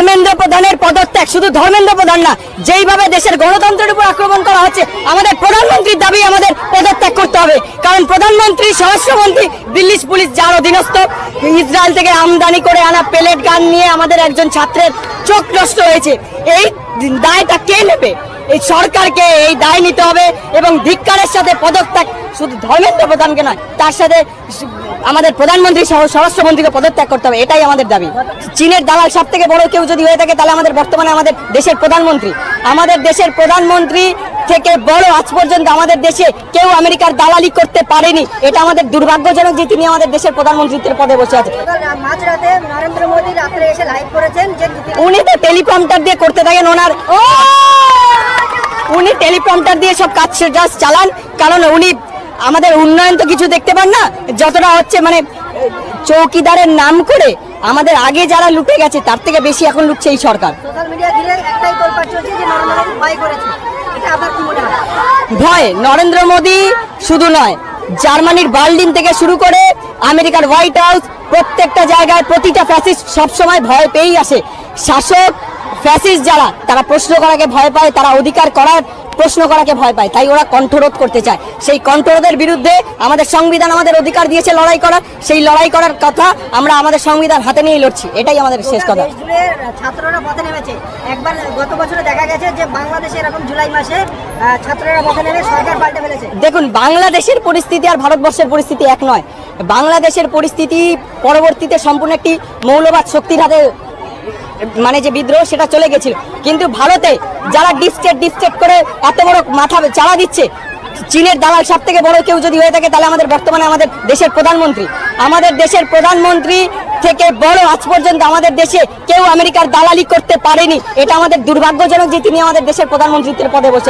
ধর্মেন্দ্র প্রধানের পদত্যাগ, শুধু ধর্মেন্দ্র প্রধান না, যেইভাবে দেশের গণতন্ত্রের উপর আক্রমণ করা হচ্ছে, আমাদের প্রধানমন্ত্রীর দাবি আমাদের পদত্যাগ করতে হবে। কারণ প্রধানমন্ত্রী, স্বরাষ্ট্রমন্ত্রী দিল্লি পুলিশ যার অধীনস্থ, ইসরায়েল থেকে আমদানি করে আনা পেলেট গান নিয়ে আমাদের একজন ছাত্রের চোখ নষ্ট হয়েছে। এই দায়টা কে নেবে? এই সরকারকে এই দায় নিতে হবে এবং ধিক্কারের সাথে পদত্যাগ শুধু ধর্মেন্দ্র প্রধানকে নয়, তার সাথে আমাদের প্রধানমন্ত্রী সহ স্বরাষ্ট্রমন্ত্রীকে পদত্যাগ করতে হবে, এটাই আমাদের দাবি। চীনের দালাল সব থেকে বড় কেউ যদি হয়ে থাকে তাহলে আমাদের বর্তমানে আমাদের দেশের প্রধানমন্ত্রী থেকে বড় আজ পর্যন্ত আমাদের দেশে কেউ আমেরিকার দালালি করতে পারেনি। এটা আমাদের দুর্ভাগ্যজনক যে তিনি আমাদের দেশের প্রধানমন্ত্রীর পদে বসে আছেন। নরেন্দ্র মোদী রাত্রে এসে লাইভ করেছেন যে উনি তো টেলিপ্রম্পটার দিয়ে করতে থাকেন, উনি টেলিপ্রম্পটার দিয়ে সব কাজ চালান, কারণ উনি আমাদের উন্নয়ন তো কিছু দেখতে পান না। যতটা হচ্ছে মানে চৌকিদারের নাম করে আমাদের আগে যারা লুটে গেছে তার থেকে বেশি এখন লুটছে এই সরকার। সোশ্যাল মিডিয়া ঘিরে একটাই তোলপাড় চলছে যে নরেন্দ্র মোদী ভয় করেছে, এটা আপনার কি মনে হয়? ভয় নরেন্দ্র মোদী শুধু নয়, জার্মানির বার্লিন থেকে শুরু করে আমেরিকার হোয়াইট হাউস, প্রত্যেকটা জায়গায় প্রতিটা ফ্যাসিস্ট সবসময় ভয় পেয়েই আসে। শাসক ফ্যাসিস্ট যারা, তারা প্রশ্ন করাকে ভয় পায়, তারা অধিকার করার প্রশ্ন করাকে ভয় পায়, তাই ওরা কণ্ঠরোধ করতে চায়। সেই কণ্ঠরোধের বিরুদ্ধে আমাদের সংবিধান আমাদের অধিকার দিয়েছে লড়াই করার, সেই লড়াই করার কথা আমরা আমাদের সংবিধান হাতে নিয়েই লড়ছি, এটাই আমাদের শেষ কথা। ছাত্ররা পথে নেমেছে, একবার গত বছরে দেখা গেছে যে বাংলাদেশে এরকম জুলাই মাসে ছাত্ররা পথে নেমে সরকার পাল্টে ফেলেছে। দেখুন, বাংলাদেশের পরিস্থিতি আর ভারতবর্ষের পরিস্থিতি এক নয়। বাংলাদেশের পরিস্থিতি পরবর্তীতে সম্পূর্ণ একটি মৌলবাদ শক্তির হাতে মানে যে বিদ্রোহ সেটা চলে গেছিল, কিন্তু ভারতে যারা ডিস্টেট করে এত বড় মাথা চালা দিচ্ছে, চীনের দালাল সব থেকে বড় কেউ যদি হয়ে থাকে তাহলে আমাদের বর্তমানে আমাদের দেশের প্রধানমন্ত্রী থেকে বড় আজ পর্যন্ত আমাদের দেশে কেউ আমেরিকার দালালি করতে পারেনি। এটা আমাদের দুর্ভাগ্যজনক যে তিনি আমাদের দেশের প্রধানমন্ত্রীর পদে বসে আছেন।